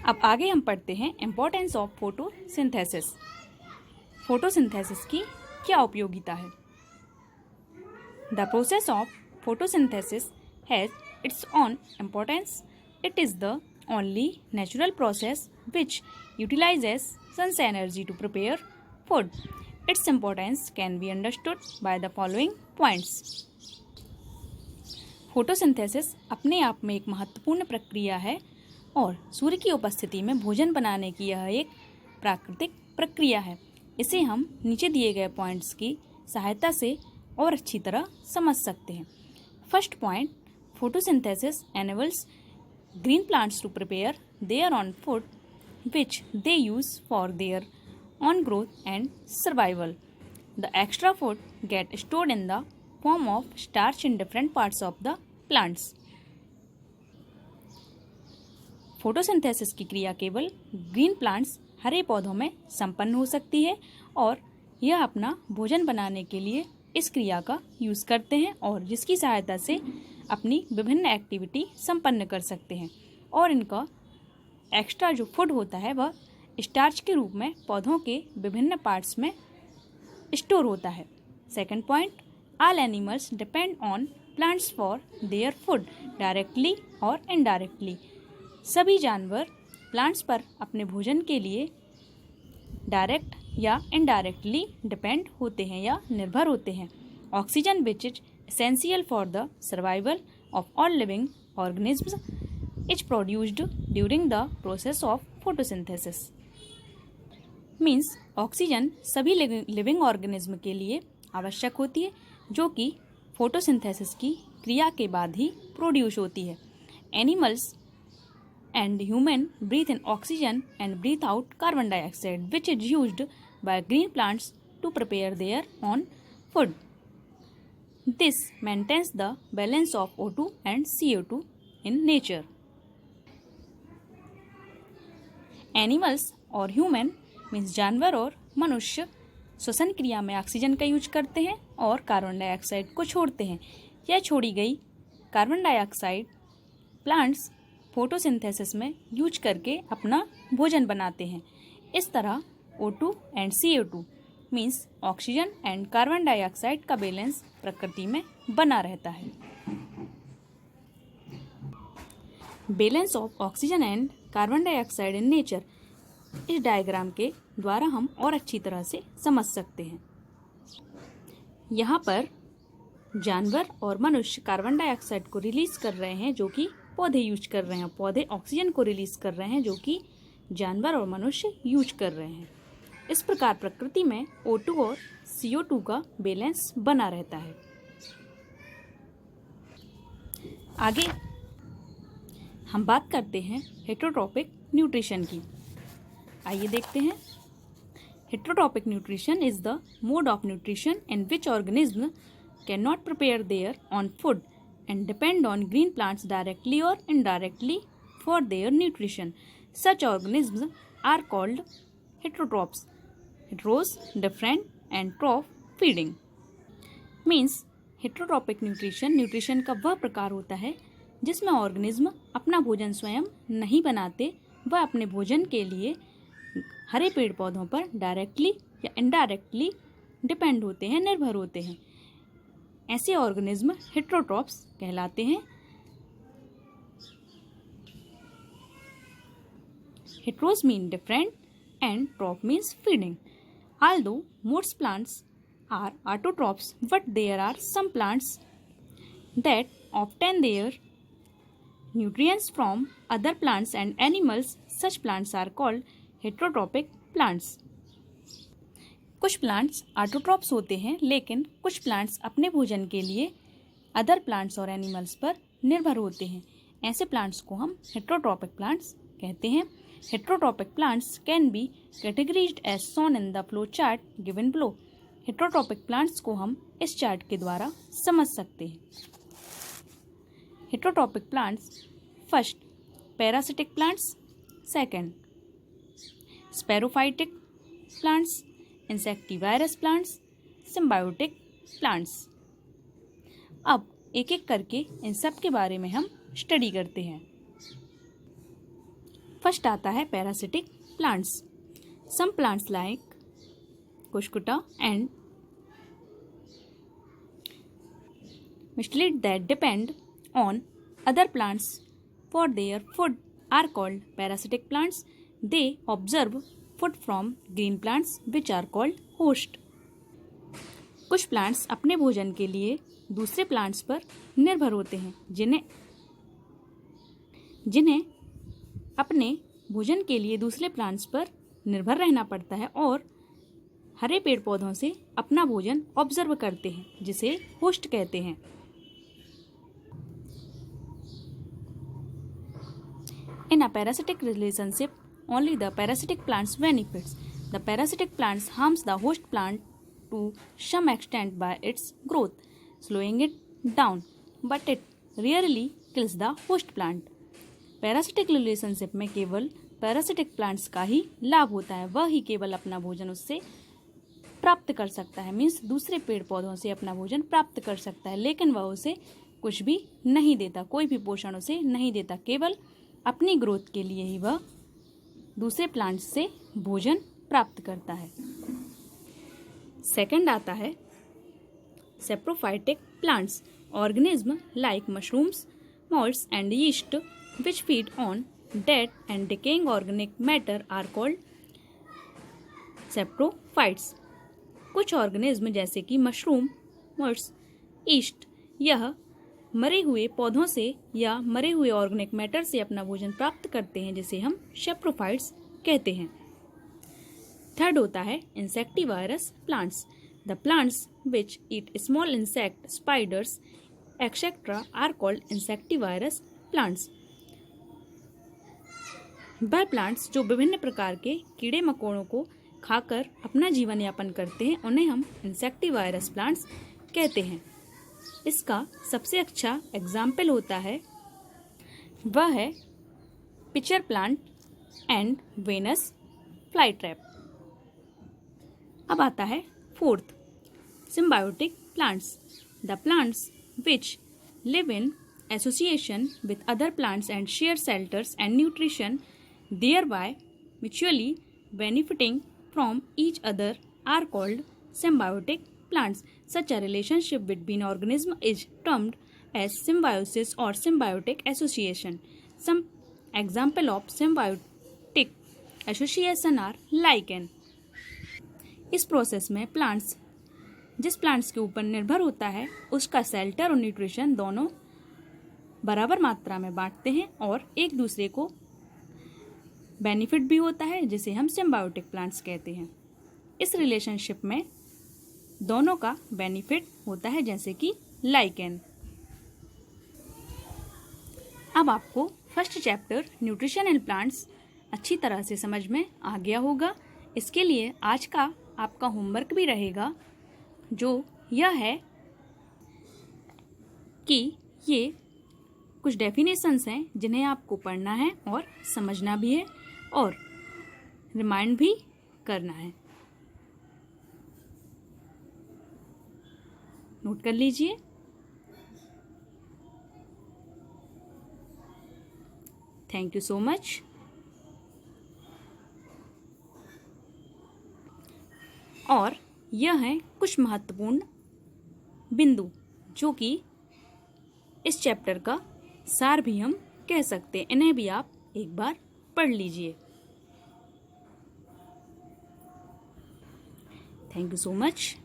अब आगे हम पढ़ते हैं इम्पोर्टेंस ऑफ फोटोसिंथेसिस। फोटोसिंथेसिस की क्या उपयोगिता है? The process of photosynthesis has its own importance. It is the only natural process which utilizes sun's energy to prepare food. Its importance can be understood by the following points. Photosynthesis अपने आप में एक महत्वपूर्ण प्रक्रिया है और सूर्य की उपस्थिति में भोजन बनाने की यह एक प्राकृतिक प्रक्रिया है। इसे हम नीचे दिए गए पॉइंट्स की सहायता से और अच्छी तरह समझ सकते हैं। First point, photosynthesis enables green plants to prepare their own food which they use for their own growth and survival. The extra food get stored in the form of starch in different parts of the plants. Photosynthesis की क्रिया केवल green plants हरे पौधों में संपन्न हो सकती है और यह अपना भोजन बनाने के लिए इस क्रिया का यूज़ करते हैं और जिसकी सहायता से अपनी विभिन्न एक्टिविटी संपन्न कर सकते हैं और इनका एक्स्ट्रा जो फूड होता है वह स्टार्च के रूप में पौधों के विभिन्न पार्ट्स में स्टोर होता है। Second point, all animals depend on plants for their food directly और इनडायरेक्टली। सभी जानवर प्लांट्स पर अपने भोजन के लिए डायरेक्ट या इनडायरेक्टली डिपेंड होते हैं या निर्भर होते हैं। Oxygen which is essential for the survival of all living organisms is produced during the process of photosynthesis. Means oxygen सभी लिविंग ऑर्गेनिज्म के लिए आवश्यक होती है जो कि फोटोसिंथेसिस की क्रिया के बाद ही प्रोड्यूस होती है। Animals and human breathe in oxygen and breathe out carbon dioxide which is used by green plants to prepare their own food. This maintains the balance of O2 and CO2 in nature. Animals और human means जानवर और मनुष्य श्वसन क्रिया में oxygen का use करते हैं और कार्बन डाइऑक्साइड को छोड़ते हैं। यह छोड़ी गई कार्बन डाइऑक्साइड प्लांट्स फोटोसिंथेसिस में यूज करके अपना भोजन बनाते हैं। इस तरह O2 and CO2 means oxygen and carbon dioxide का बैलेंस प्रकृति में बना रहता है। Balance of oxygen and carbon dioxide in nature इस डायग्राम के द्वारा हम और अच्छी तरह से समझ सकते हैं। यहाँ पर जानवर और मनुष्य कार्बन डाइऑक्साइड को रिलीज कर रहे हैं जो कि पौधे यूज कर रहे हैं। पौधे ऑक्सीजन को रिलीज कर रहे हैं जो कि जानवर और मनुष्य यूज कर रहे हैं। इस प्रकार प्रकृति में O2 और CO2 का बैलेंस बना रहता है। आगे हम बात करते हैं हेटरोट्रॉपिक न्यूट्रिशन की। आइए देखते हैं। Heterotrophic nutrition is the mode of nutrition in which organism can not prepare their own food and depend on green plants directly और indirectly for their nutrition. Such organism are called heterotrophs. Heteros, different and troph feeding. Means heterotrophic nutrition का वह प्रकार होता है जिसमें organism अपना भोजन स्वयं नहीं बनाते, वह अपने भोजन के लिए हरे पेड़ पौधों पर डायरेक्टली या इनडायरेक्टली डिपेंड होते हैं, निर्भर होते हैं। ऐसे ऑर्गेनिज्म हेटरोट्रॉफ्स कहलाते हैं। Heteros mean different and troph means feeding. Although most plants are autotrophs, but there are some plants that obtain their nutrients from other plants and animals. Such plants are called heterotrophic plants. कुछ plants autotrophs होते हैं लेकिन कुछ plants अपने भोजन के लिए other plants और एनिमल्स पर निर्भर होते हैं। ऐसे प्लांट्स को हम हेटरोट्रॉपिक प्लांट्स कहते हैं। Heterotrophic plants can be categorized as shown in the flow chart given below. Heterotrophic plants को हम इस चार्ट के द्वारा समझ सकते हैं। Heterotrophic plants, first parasitic plants, second sporophytic plants, insectivorous plants, symbiotic plants. अब एक एक करके इन सब के बारे में हम स्टडी करते हैं। फर्स्ट आता है parasitic plants. Some plants like cuscuta and mistletoe that depend on other plants for their food are called parasitic plants. They observe food from green plants which are called host. कुछ plants अपने भोजन के लिए दूसरे plants पर निर्भर होते हैं जिन्हें अपने भोजन के लिए दूसरे प्लांट्स पर निर्भर रहना पड़ता है और हरे पेड़ पौधों से अपना भोजन ऑब्जर्व करते हैं जिसे होस्ट कहते हैं। In a parasitic relationship, only the parasitic plants benefits. The parasitic plants harms the host plant to some extent by its growth, slowing it down, but it rarely kills the host plant. Parasitic relationship में केवल parasitic plants का ही लाभ होता है, वह ही केवल अपना भोजन उससे प्राप्त कर सकता है, मीन्स दूसरे पेड़ पौधों से अपना भोजन प्राप्त कर सकता है, लेकिन वह उसे कुछ भी नहीं देता, कोई भी पोषण उसे नहीं देता, केवल अपनी ग्रोथ के लिए ही वह दूसरे प्लांट्स से भोजन प्राप्त करता है। सेकंड आता है saprophytic plants. Organism like mushrooms, moulds and yeast which feed on dead and decaying organic matter are called saprophytes. कुछ ऑर्गेनिज्म जैसे कि मशरूम, मोल्ड्स, यीस्ट यह मरे हुए पौधों से या मरे हुए ऑर्गेनिक मैटर से अपना भोजन प्राप्त करते हैं जिसे हम सेप्रोफाइट्स कहते हैं। थर्ड होता है insectivorous plants. The plants which eat small insect, spiders etcetera are called insectivorous plants. वह प्लांट्स जो विभिन्न प्रकार के कीड़े मकोड़ों को खाकर अपना जीवन यापन करते हैं उन्हें हम इंसेक्टिवायरस प्लांट्स कहते हैं। इसका सबसे अच्छा एग्जाम्पल होता है वह है pitcher plant and Venus flytrap. अब आता है fourth symbiotic plants. The plants which live in association with other plants and share shelters and nutrition thereby mutually benefiting from each other are called symbiotic plants. Such a relationship between organisms is termed as symbiosis or symbiotic association. Some example of symbiotic association are lichen. इस process में plants जिस plants के ऊपर निर्भर होता है उसका shelter और न्यूट्रिशन दोनों बराबर मात्रा में बांटते हैं और एक दूसरे को बेनिफिट भी होता है जिसे हम सिम्बायोटिक प्लांट्स कहते हैं। इस रिलेशनशिप में दोनों का बेनिफिट होता है जैसे कि लाइकेन। अब आपको first chapter nutrition in plants अच्छी तरह से समझ में आ गया होगा। इसके लिए आज का आपका होमवर्क भी रहेगा जो यह है कि ये कुछ डेफिनेशंस हैं जिन्हें आपको पढ़ना है और समझना भी है और रिमाइंड भी करना है। नोट कर लीजिए। Thank you so much. और यह हैं कुछ महत्वपूर्ण बिंदु जो कि इस चैप्टर का सार भी हम कह सकते हैं। इन्हें भी आप एक बार पढ़ लीजिए। Thank you so much.